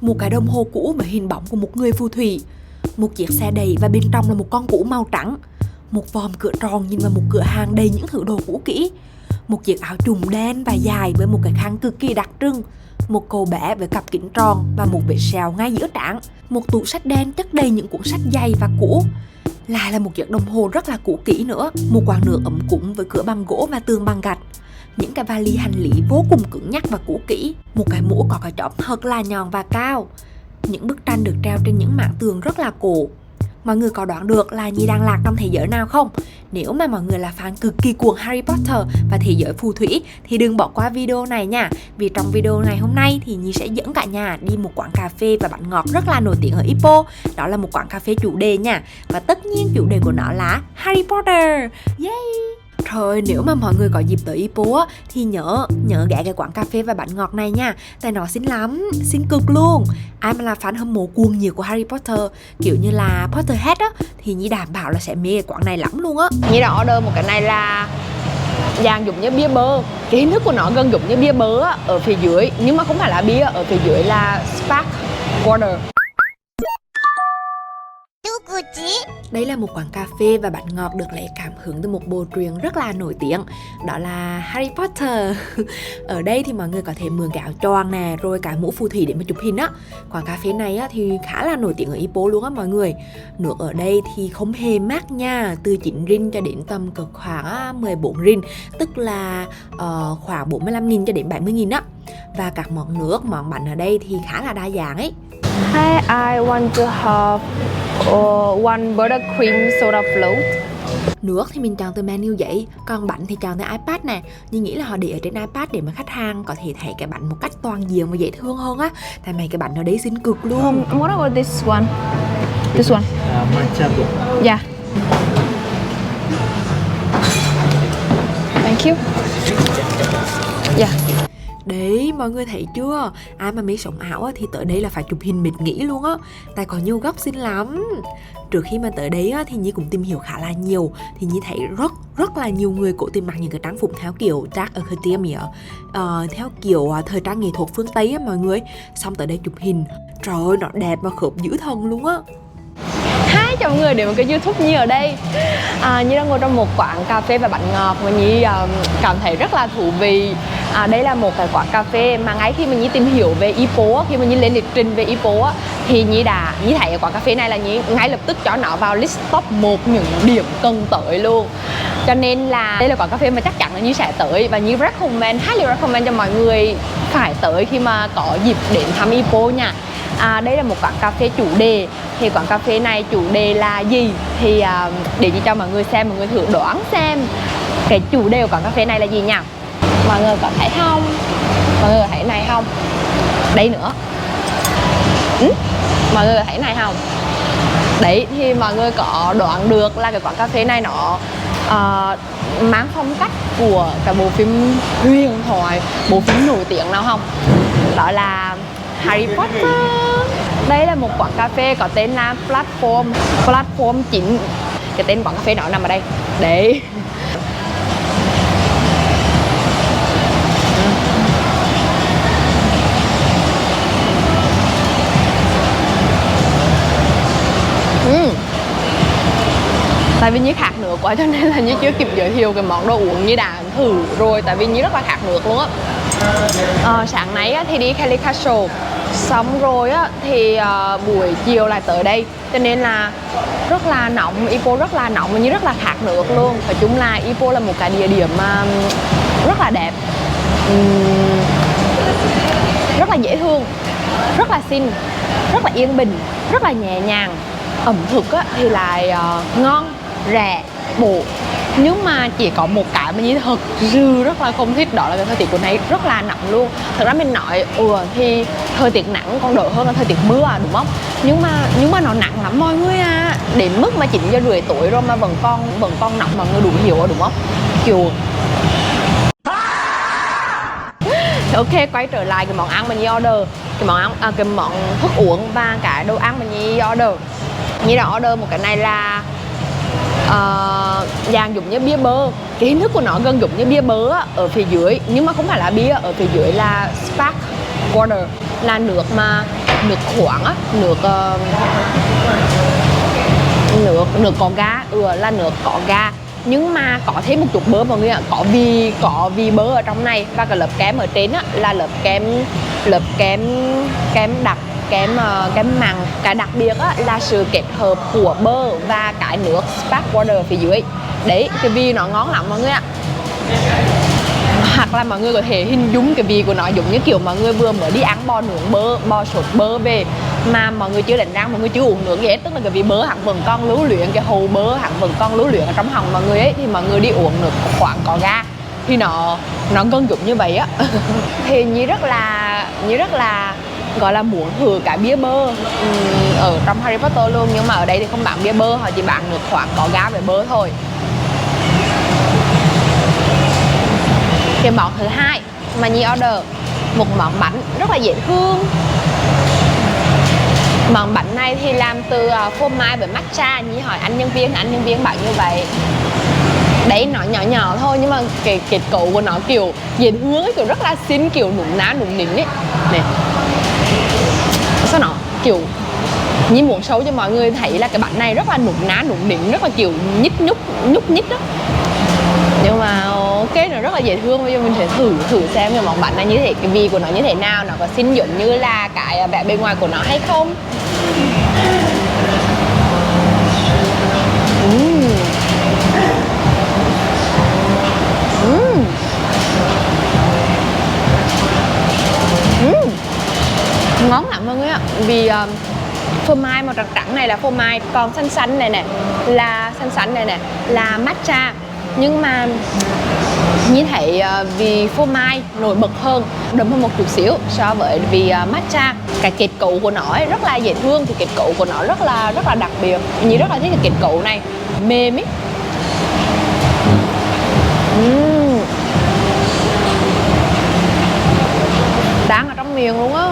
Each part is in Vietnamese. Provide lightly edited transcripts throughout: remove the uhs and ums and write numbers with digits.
Một cái đồng hồ cũ với hình bóng của một người phù thủy, một chiếc xe đẩy và bên trong là một con cú màu trắng, một vòm cửa tròn nhìn vào một cửa hàng đầy những thứ đồ cũ kỹ, một chiếc áo trùng đen và dài với một cái khăn cực kỳ đặc trưng, một cậu bé với cặp kính tròn và một vết sẹo ngay giữa trán, một tủ sách đen chất đầy những cuốn sách dày và cũ, lại là một chiếc đồng hồ rất là cũ kỹ nữa, một quán nước ấm cúng với cửa bằng gỗ và tường bằng gạch, những cái vali hành lý vô cùng cứng nhắc và cũ kỹ, một cái mũ có cái chóp thật là nhọn và cao, những bức tranh được treo trên những mảng tường rất là cổ. Mọi người có đoán được là Nhi đang lạc trong thế giới nào không? Nếu mà mọi người là fan cực kỳ cuồng Harry Potter và thế giới phù thủy thì đừng bỏ qua video này nha. Vì trong video ngày hôm nay thì Nhi sẽ dẫn cả nhà đi một quán cà phê và bánh ngọt rất là nổi tiếng ở Ipoh. Đó là một quán cà phê chủ đề nha. Và tất nhiên chủ đề của nó là Harry Potter. Yay! Thôi nếu mà mọi người có dịp tới Ipoh á, thì nhớ ghé cái quán cà phê và bánh ngọt này nha. Tại nó xinh lắm, xinh cực luôn. Ai mà là fan hâm mộ cuồng nhiệt của Harry Potter, kiểu như là Potterhead á, thì Nhi đảm bảo là sẽ mê cái quán này lắm luôn á. Nhi đã order một cái này là dạng giống như bia bơ. Cái hình thức của nó gần giống như bia bơ á, ở phía dưới, nhưng mà không phải là bia, ở phía dưới là spark water. Đây là một quán cà phê và bánh ngọt được lấy cảm hứng từ một bộ truyện rất là nổi tiếng, đó là Harry Potter. Ở đây thì mọi người có thể mượn cái áo choàng nè, rồi cả mũ phù thủy để mà chụp hình á. Quán cà phê này á, thì khá là nổi tiếng ở Ipoh luôn á mọi người. Nước ở đây thì không hề mắc nha, từ 9 rin cho đến tầm cực khoảng 14 rin, tức là khoảng 45.000 cho đến 70.000 á. Và các món nước, món bánh ở đây thì khá là đa dạng ấy. Hi, I want to have one buttercream soda float. Nước thì mình chọn từ menu giấy, còn bánh thì chọn từ iPad nè. Như nghĩ là họ để ở trên iPad để mà khách hàng có thể thấy cái bánh một cách toàn diện và dễ thương hơn á. Tại mấy cái bánh ở đây xinh cực luôn. What about this one? This one? Matcha book. Yeah. Thank you. Yeah. Đấy, mọi người thấy chưa? Ai mà mê sống ảo á, thì tới đây là phải chụp hình mệt nghỉ luôn á. Tại có nhiều góc xinh lắm. Trước khi mà tới đấy á, thì Nhi cũng tìm hiểu khá là nhiều. Thì Nhi thấy rất là nhiều người cố tình mặc những cái trang phục theo kiểu Dark Academia, theo kiểu thời trang nghệ thuật phương Tây á mọi người. Xong tới đây chụp hình, trời ơi nó đẹp mà khớp dữ thần luôn á. Hi chào mọi người đến với cái YouTube Nhi ở đây. Nhi đang ngồi trong một quán cà phê và bánh ngọt mà Nhi cảm thấy rất là thú vị. Đây là một cái quán cà phê mà ngay khi mà Nhi tìm hiểu về Ipoh, khi mà Nhi lên lịch trình về Ipoh thì Nhi thấy ở quán cà phê này là Nhi ngay lập tức cho nó vào list top 1 những điểm cần tới luôn. Cho nên là đây là quán cà phê mà chắc chắn là Nhi sẽ tới, và Nhi highly recommend cho mọi người phải tới khi mà có dịp đến thăm Ipoh nha. Đây là một quán cà phê chủ đề. Thì quán cà phê này chủ đề là gì? Thì để cho mọi người xem, mọi người thử đoán xem cái chủ đề của quán cà phê này là gì nha. Mọi người có thấy không? Mọi người có thấy này không? Đây nữa. Mọi người có thấy này không? Đấy, thì mọi người có đoán được là cái quán cà phê này nó mang phong cách của cái bộ phim huyền thoại, bộ phim nổi tiếng nào không? Đó là Harry Potter. Đây là một quán cà phê có tên là Platform 9. Cái tên quán cà phê đó nằm ở đây. Đấy. Tại vì Nhi khát nước quá cho nên là Nhi chưa kịp giới thiệu cái món đồ uống Nhi đã thử rồi, tại vì Nhi rất là khát nước luôn á. Sáng nay thì đi Kelly Castle, xong rồi thì buổi chiều lại tới đây, cho nên là rất là nóng, Ipoh rất là nóng và Nhi rất là khát nước luôn. Nói chung là Ipoh là một cái địa điểm rất là đẹp, rất là dễ thương, rất là xinh, rất là yên bình, rất là nhẹ nhàng. Ẩm thực thì lại ngon, rẻ, bổ. Nhưng mà chỉ có một cái mà Nhi thật sự rất là không thích, đó là cái thời tiết của này rất là nóng luôn. Thật ra mình nói thì thời tiết nắng còn đỡ hơn là thời tiết mưa đúng không? Nhưng mà nó nặng lắm mọi người à. Đến mức mà 9 giờ rưỡi tối rồi mà vẫn còn nóng, mọi người đủ hiểu đúng không? Kiểu ok, quay trở lại cái món ăn mà Nhi order, cái món thức uống và cái đồ ăn mà Nhi order. Nhi đã order một cái này là dạng giống như bia bơ. Cái hình thức của nó gần giống như bia bơ ở phía dưới, nhưng mà không phải là bia, ở phía dưới là spark water, là nước mà nước khoáng á, nước có ga, là nước có ga nhưng mà có thêm một chút bơ mọi người ạ, có vị bơ ở trong này, và cái lớp kem ở trên á là lớp kem đặc, kem mặn. Cái đặc biệt á là sự kết hợp của bơ và cái nước spark water phía dưới. Đấy, cái vị nó ngon lắm mọi người ạ. Hoặc là mọi người có thể hình dung cái vị của nó giống như kiểu mọi người vừa mới đi ăn bò nướng bơ, bò sốt bơ về mà mọi người chưa đánh răng, mọi người chưa uống nước gì hết, tức là cái vị bơ hẳn vẫn còn lưu luyện, cái hầu bơ hẳn vẫn còn lưu luyện ở trong họng mọi người ấy, thì mọi người đi uống nước khoáng có ga thì nó gần giống như vậy á. Thì như rất là gọi là muốn thử cái bia bơ ở trong Harry Potter luôn, nhưng mà ở đây thì không bán bia bơ, họ chỉ bán nước khoáng có ga với bơ thôi. Cái món thứ hai mà Nhi order, một món bánh rất là dễ thương. Món bánh này thì làm từ phô mai với matcha. Nhi hỏi anh nhân viên bảo như vậy. Đấy, nó nhỏ nhỏ thôi nhưng mà cái kết cấu của nó kiểu dễ thương, kiểu rất là xinh, kiểu nũng ná nũng nịnh ấy. Này, sao nó kiểu Nhi muốn show cho mọi người thấy là cái bánh này rất là nũng ná nũng nịnh, rất là kiểu nhúc nhích đó. Nhưng mà ok, nó rất là dễ thương. Bây giờ mình sẽ thử xem cái món bánh này như thế, cái vị của nó như thế nào, nó có xinh giống như là cái vẻ bên ngoài của nó hay không. Ngon lắm mọi người ạ. Vì phô mai màu trắng trắng này là phô mai, còn xanh này nè là matcha. Nhưng mà như thấy vì phô mai nổi bật hơn, đậm hơn một chút xíu so với vì matcha. Cái kết cấu của nó ấy rất là dễ thương, thì kết cấu của nó rất là đặc biệt. Như rất là thích cái kết cấu này, mềm ấy. Đang ở trong miệng luôn á.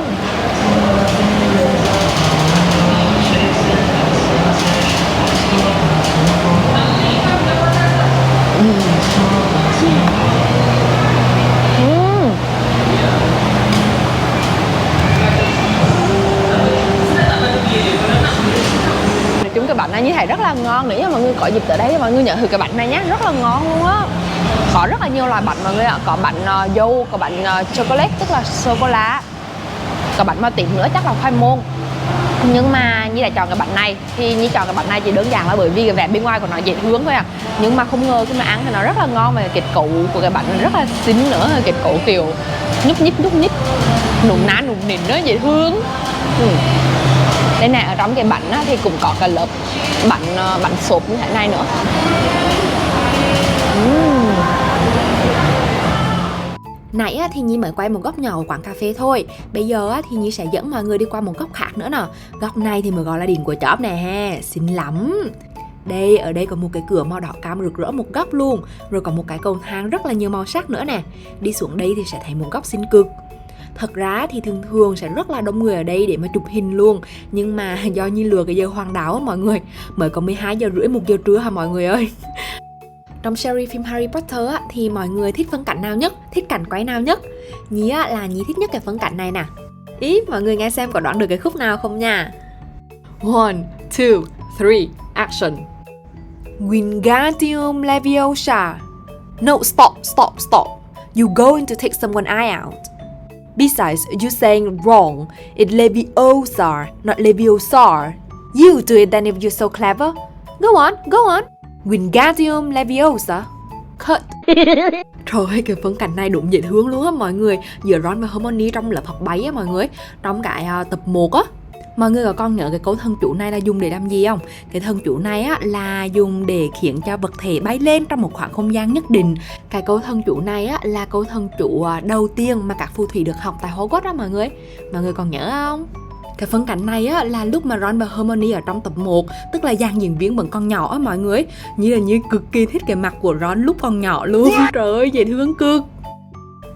Chúng cái bánh này như thế rất là ngon. Nếu như mọi người có dịp tới đây thì mọi người nhớ thử cái bánh này nhé, rất là ngon luôn á. Có rất là nhiều loại bánh mọi người ạ. Có bánh dâu, có bánh chocolate tức là sô cô la, có bánh màu tím nữa chắc là khoai môn. Nhưng mà Nhi đã chọn cái bánh này, thì Nhi chọn cái bánh này chỉ đơn giản là bởi vì cái vẻ bên ngoài của nó dễ thương thôi à. Nhưng mà không ngờ khi mà ăn thì nó rất là ngon, và kết cấu của cái bánh rất là xinh nữa, kết cấu kiểu nhúc nhích, nũng ná nũng nịnh đó, dễ thương. Đây này, ở trong cái bánh á, thì cũng có cái lớp bánh xốp như thế này nữa. Nãy thì Nhi mới quay một góc nhỏ của quán cà phê thôi. Bây giờ thì Nhi sẽ dẫn mọi người đi qua một góc khác nữa nè. Góc này thì mới gọi là đỉnh của chóp nè ha, xinh lắm. Đây, ở đây có một cái cửa màu đỏ cam rực rỡ một góc luôn. Rồi có một cái cầu thang rất là nhiều màu sắc nữa nè. Đi xuống đây thì sẽ thấy một góc xinh cực. Thật ra thì thường sẽ rất là đông người ở đây để mà chụp hình luôn. Nhưng mà do Nhi lừa cái giờ hoàng đảo á mọi người, mới có 12 giờ rưỡi 1 giờ trưa hả mọi người ơi. Trong series phim Harry Potter á, thì mọi người thích phân cảnh nào nhất? Thích cảnh quay nào nhất? Nhi á, là Nhi thích nhất cái phân cảnh này nè. Ý, mọi người nghe xem có đoán được cái khúc nào không nha. 1, 2, 3, action. Wingardium Leviosa. No, stop. You're going to take someone eye out. Besides, you're saying wrong. It's Leviosa, not Leviosa. You do it then if you're so clever. Go on. Wingardium Leviosa. Cut. Trời ơi, cái phân cảnh này đúng dễ thương luôn á mọi người. Giữa Ron và Hermione trong lớp học bay á mọi người, trong cái tập 1 á. Mọi người có còn nhớ cái câu thân chủ này là dùng để làm gì không? Cái thân chủ này á là dùng để khiến cho vật thể bay lên trong một khoảng không gian nhất định. Cái câu thân chủ này á là câu thân chủ đầu tiên mà các phù thủy được học tại Hogwarts á mọi người. Mọi người còn nhớ không? Cái phân cảnh này á là lúc mà Ron và Hermione ở trong tập 1, tức là dàn diễn viên vẫn còn nhỏ á mọi người. Như cực kỳ thích cái mặt của Ron lúc còn nhỏ luôn. Trời ơi, dễ thương cực.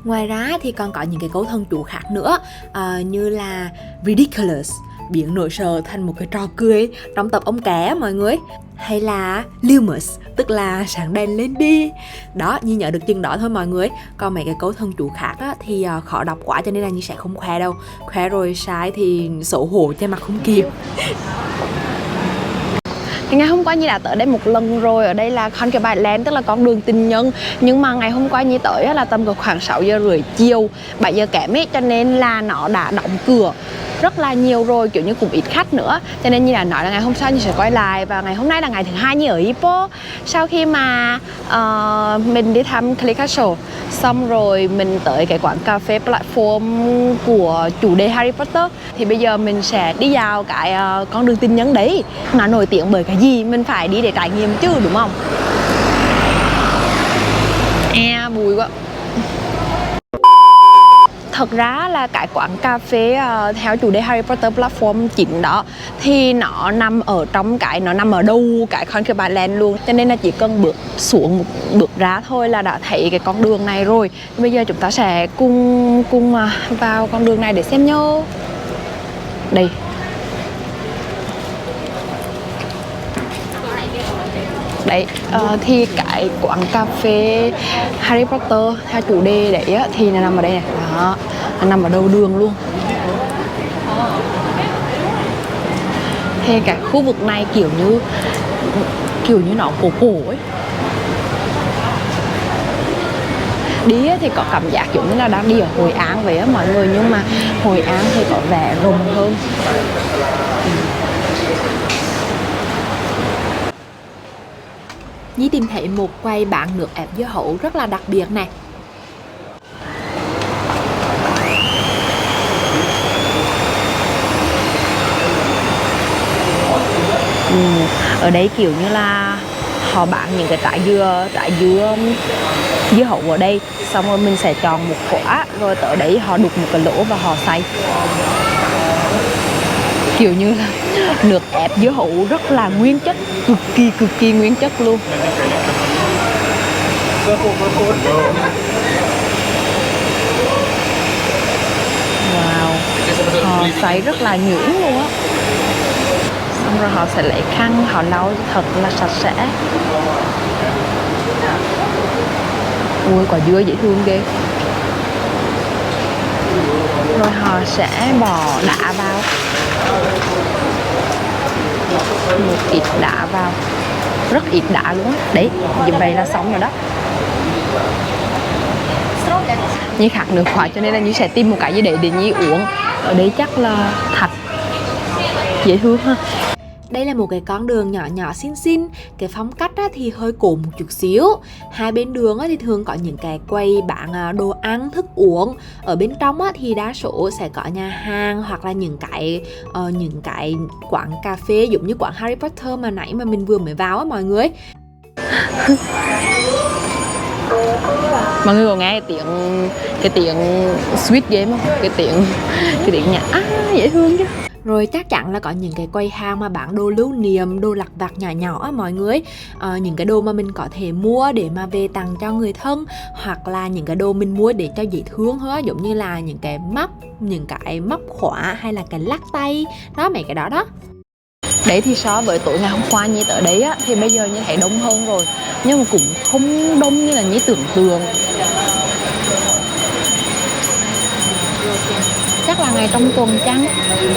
Ngoài ra thì còn có những cái câu thân chủ khác nữa, như là ridiculous, biến nỗi sợ thành một cái trò cười trong tập ông cá mọi người. hay là Lumos, tức là sáng đèn lên đi. Đó, Nhi nhớ được chừng đó thôi mọi người. Còn mấy cái câu thần chú khác á, thì khó đọc quá cho nên là Nhi sẽ không khoe đâu. Khoe rồi sai thì xấu hổ che mặt không kịp. Thì ngày hôm qua Nhi đã tới đây một lần rồi. Ở đây là Concubine Land, tức là con đường tình nhân. Nhưng mà ngày hôm qua Nhi tới là tầm khoảng 6 giờ rưỡi chiều, 7 giờ kém ấy, cho nên là nó đã đóng cửa rất là nhiều rồi, kiểu như cũng ít khách nữa. Cho nên Nhi đã nói là ngày hôm sau Nhi sẽ quay lại. Và ngày hôm nay là ngày thứ hai Nhi ở Ipoh. Sau khi mà mình đi thăm Click Castle, xong rồi mình tới cái quán cà phê platform của chủ đề Harry Potter, thì bây giờ mình sẽ đi vào cái con đường tình nhân đấy. Nó nổi tiếng bởi cái gì mình phải đi để trải nghiệm chứ, đúng không? Bùi quá. Thật ra là cái quán cà phê theo chủ đề Harry Potter platform chính đó thì nó nằm ở trong cái, nó nằm ở đâu cái Concubine Land luôn, cho nên là chỉ cần bước xuống một bước ra thôi là đã thấy cái con đường này rồi. Bây giờ chúng ta sẽ cùng vào con đường này để xem nhô. Đây. Đấy, thì cái quán cà phê Harry Potter theo chủ đề đấy á, thì nó nằm ở đây này. Đó, nó nằm ở đầu đường luôn. Thì cái khu vực này kiểu như nó cổ ấy. Đi thì có cảm giác giống như là đang đi ở Hội An vậy á mọi người, nhưng mà Hội An thì có vẻ rộng hơn. Nhi tìm thấy một quầy bán nước ép dưa hấu rất là đặc biệt nè. Ở đây kiểu như là họ bán những cái trái dưa hấu ở đây, xong rồi mình sẽ chọn một quả, rồi tới đấy họ đục một cái lỗ và họ xay. Kiểu như là nước ép dưa hấu rất là nguyên chất, cực kỳ nguyên chất luôn. Wow, họ xay rất là nhuyễn luôn á. Xong rồi họ sẽ lấy khăn họ lau thật là sạch sẽ. Ui, quả dưa dễ thương ghê. Rồi họ sẽ bỏ đá vào, một ít đá vào, rất ít đá luôn á. Đấy, như vậy là xong rồi đó. Nhi khát nước quá cho nên là Nhi sẽ tìm một cái gì để Nhi uống. Ở đây chắc là thạch, dễ thương ha. Đây là một cái con đường nhỏ nhỏ xinh xinh. Cái phong cách thì hơi cổ một chút xíu. Hai bên đường thì thường có những cái quầy bán đồ ăn, thức uống. Ở bên trong thì đa số sẽ có nhà hàng hoặc là những cái quán cà phê giống như quán Harry Potter mà nãy mà mình vừa mới vào mọi người. Mọi người có nghe cái tiếng Squid Game không? Cái tiếng nhạc dễ thương chứ. Rồi chắc chắn là có những cái quầy hàng mà bán đồ lưu niệm, đồ lặt vặt nhỏ nhỏ mọi người. Những cái đồ mà mình có thể mua để mà về tặng cho người thân, hoặc là những cái đồ mình mua để cho dễ thương hết, giống như là những cái móc khóa hay là cái lắc tay. Đó, mấy cái đó đó. Đấy thì so với tối ngày hôm qua Nhi tới đấy á, thì bây giờ Nhi thấy đông hơn rồi. Nhưng mà cũng không đông như là Nhi tưởng tượng. Chắc là ngày trong tuần chăng,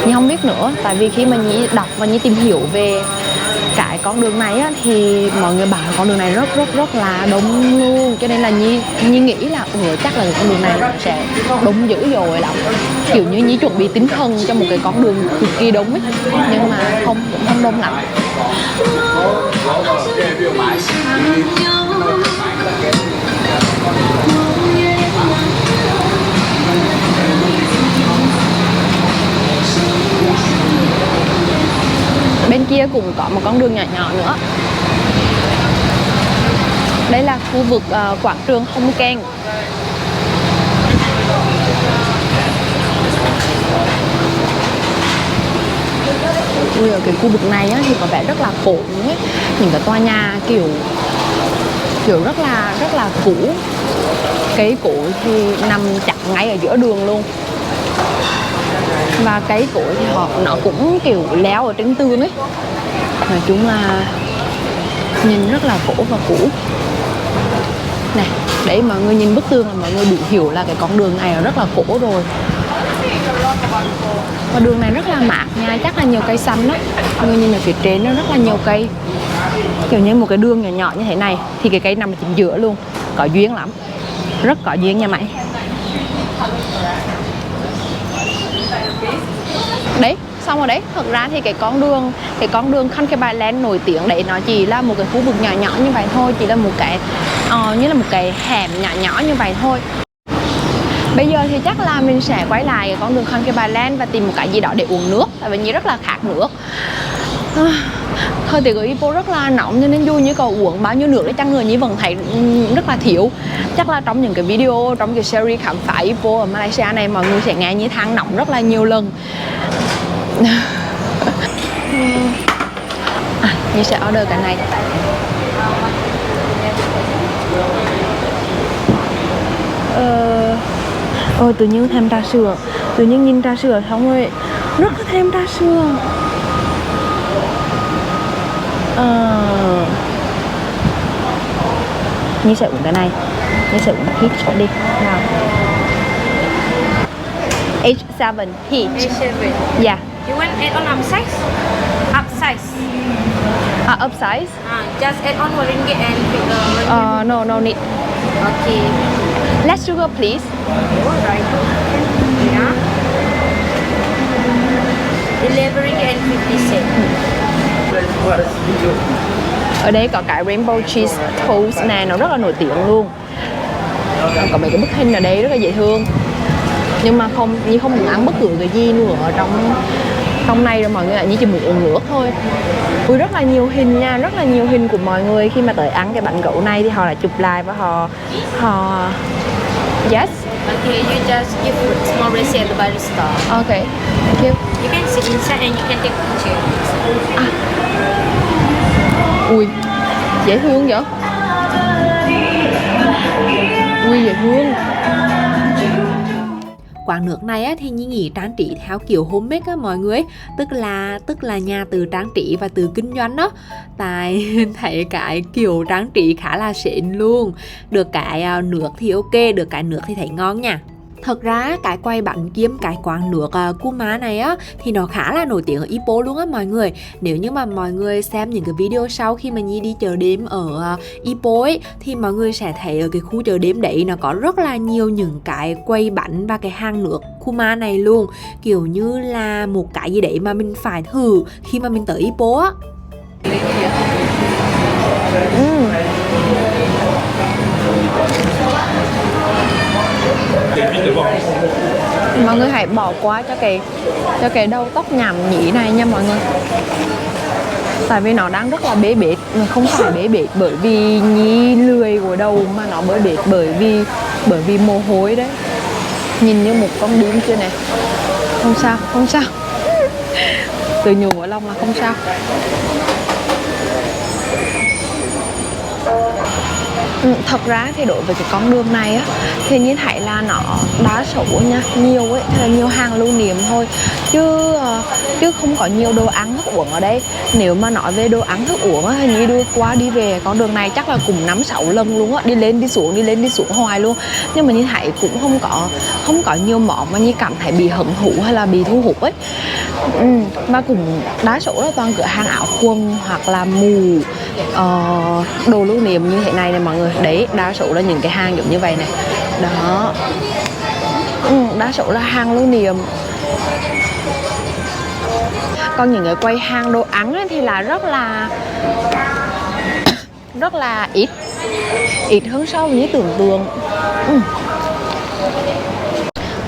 Nhi không biết nữa. Tại vì khi mà Nhi đọc và Nhi tìm hiểu về cái con đường này á, thì mọi người bảo con đường này rất là đông luôn. Cho nên là Nhi nghĩ là chắc là con đường này sẽ đông dữ dội lắm. Kiểu như Nhi chuẩn bị tinh thần cho một cái con đường cực kỳ đông ấy. Nhưng mà cũng không đông lắm. Bên kia cũng có một con đường nhỏ nhỏ nữa. Đây là khu vực quảng trường Hong Keng. Ui, ở cái khu vực này á, thì có vẻ rất là cổ ấy. Những cái tòa nhà kiểu rất là cũ. Cây cối thì nằm chặt ngay ở giữa đường luôn. Và cây cối thì nó cũng kiểu leo ở trên tường ấy. Nói chung là nhìn rất là cổ và cũ. Này, để mọi người nhìn bức tường là mọi người đủ hiểu là cái con đường này rất là cổ rồi. Và đường này rất là mát nha, chắc là nhiều cây xanh đó. Mọi người nhìn ở phía trên nó rất là nhiều cây. Kiểu như một cái đường nhỏ nhỏ như thế này thì cái cây nằm ở chính giữa luôn. Có duyên lắm. Rất có duyên nha mày. Đấy, xong rồi đấy. Thật ra thì cái con đường Country Byland nổi tiếng đấy nó chỉ là một cái khu vực nhỏ nhỏ như vậy thôi, chỉ là một cái như là một cái hẻm nhỏ nhỏ như vậy thôi. Bây giờ thì chắc là mình sẽ quay lại cái con đường Country Byland và tìm một cái gì đó để uống nước, tại vì như rất là khát nước. Thời tiết ở Ipoh rất là nóng, cho nên dù như có uống bao nhiêu nước để chăng người Nhi vẫn thấy rất là thiếu. Chắc là trong những cái video, trong cái series khám phá Ipoh ở Malaysia này, mọi người sẽ nghe Nhi than nóng rất là nhiều lần. Nhi sẽ order cái này. Tự nhiên thèm trà sữa. Tự nhiên nhìn trà sữa xong rồi rất là thèm trà sữa. Nhi sẽ uống cái này. Nhi sẽ uống peach đi. Nào. H7 peach. H7. Yeah. You want add on size? Upsize. Upsize? Just add on 1 ringgit and No need. Okay. Less sugar please. Alright. Yeah. 11 ringgit and 50 cents. Ở đây có cái rainbow cheese toast này, nó rất là nổi tiếng luôn. Có mấy cái bức hình ở đây rất là dễ thương. Nhưng mà Nhi không muốn ăn bất cứ cái gì nữa ở trong này rồi mọi người ạ, Nhi chỉ muốn uống nước thôi. Ui, rất là nhiều hình nha, rất là nhiều hình của mọi người khi mà tới ăn cái bánh gấu này thì họ lại chụp lại và họ yes. Okay, you just give small receipt at the barista. Okay, thank you. You can sit inside and you can take picture. Ui, dễ thương vậy. Ui, dễ thương. Quán nước này á, thì Nhi nghĩ trang trí theo kiểu homemade á mọi người, tức là nhà tự trang trí và tự kinh doanh đó. Tại thấy cái kiểu trang trí khá là xịn luôn. Được cái nước thì ok, được cái nước thì thấy ngon nha. Thật ra cái quầy bánh kiêm cái quán nước Kuma này á thì nó khá là nổi tiếng ở Ipoh luôn á mọi người. Nếu như mà mọi người xem những cái video sau khi mà Nhi đi chợ đêm ở Ipoh ấy, thì mọi người sẽ thấy ở cái khu chợ đêm đấy nó có rất là nhiều những cái quầy bánh và cái hàng nước Kuma này luôn. Kiểu như là một cái gì đấy mà mình phải thử khi mà mình tới Ipoh á. Mọi người hãy bỏ qua cho cái đầu tóc nhảm nhí này nha mọi người. Tại vì nó đang rất là bế bệt. Không phải bế bệt bởi vì Nhi lười gội đầu, mà nó bế bệt bởi vì mồ hôi đấy. Nhìn như một con điên kia này. Không sao. Tự nhủ ở lòng là không sao. Thật ra thì đối với cái con đường này á thì Nhi thấy là nó đa số nha, nhiều ấy, là nhiều hàng lưu niệm thôi, chứ không có nhiều đồ ăn thức uống ở đây. Nếu mà nói về đồ ăn thức uống á, thì Nhi đưa qua đi về con đường này chắc là cùng 5-6 lần luôn á, đi lên đi xuống hoài luôn. Nhưng mà Nhi thấy cũng không có nhiều món mà Nhi cảm thấy bị hứng thú hay là bị thu hút ấy. Mà cũng đa số là toàn cửa hàng áo quần hoặc là mù, đồ lưu niệm như thế này này mọi người. Đấy, đa số là những cái hàng giống như vậy này. Đó. Đa số là hàng lưu niệm. Còn những cái quầy hàng đồ ăn ấy thì là rất là ít hơn so với tưởng tượng.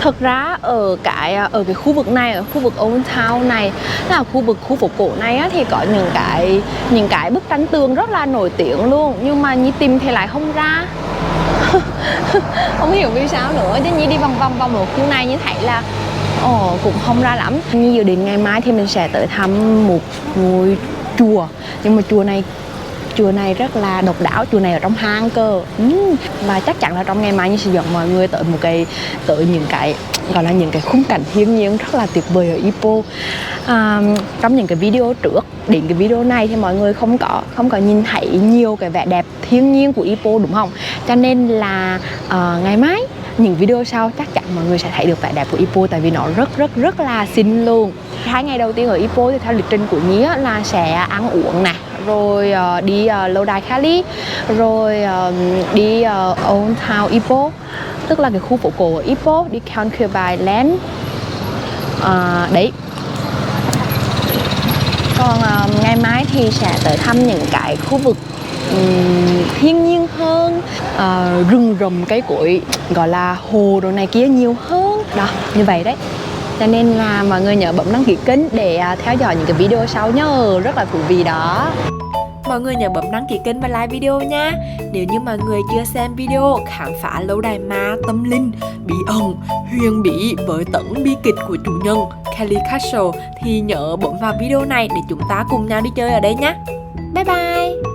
Thật ra ở cái khu vực này, ở khu vực Old Town này, là khu phố cổ này á, thì có những cái bức tranh tường rất là nổi tiếng luôn, nhưng mà Nhi tìm thì lại không ra. Không hiểu vì sao nữa, chứ Nhi đi vòng vòng ở khu này Nhi thấy là cũng không ra lắm. Nhi dự định ngày mai thì mình sẽ tới thăm một ngôi chùa, nhưng mà chùa này rất là độc đáo, chùa này ở trong hang cơ. Và chắc chắn là trong ngày mai Nhi sẽ dẫn mọi người tới những cái gọi là những cái khung cảnh thiên nhiên rất là tuyệt vời ở Ipoh. Trong những cái video trước đến cái video này thì mọi người không có nhìn thấy nhiều cái vẻ đẹp thiên nhiên của Ipoh đúng không? Cho nên là ngày mai những video sau chắc chắn mọi người sẽ thấy được vẻ đẹp của Ipoh, tại vì nó rất là xinh luôn. 2 ngày đầu tiên ở Ipoh thì theo lịch trình của Nhi là sẽ ăn uống nè, rồi đi lâu đài Cali, rồi đi Old Town Ipoh, tức là cái khu phố cổ ở Ipoh, đi Concubine Land. Đấy. Còn ngày mai thì sẽ tới thăm những cái khu vực thiên nhiên hơn, rừng rậm cây cối, gọi là hồ đồ này kia nhiều hơn. Đó, như vậy đấy. Cho nên là mọi người nhớ bấm đăng ký kênh để theo dõi những cái video sau nhớ, rất là thú vị đó. Mọi người nhớ bấm đăng ký kênh và like video nha. Nếu như mọi người chưa xem video khám phá lâu đài ma tâm linh, bí ẩn, huyền bí với tấn bi kịch của chủ nhân Kelly Castle thì nhớ bấm vào video này để chúng ta cùng nhau đi chơi ở đây nhé. Bye bye!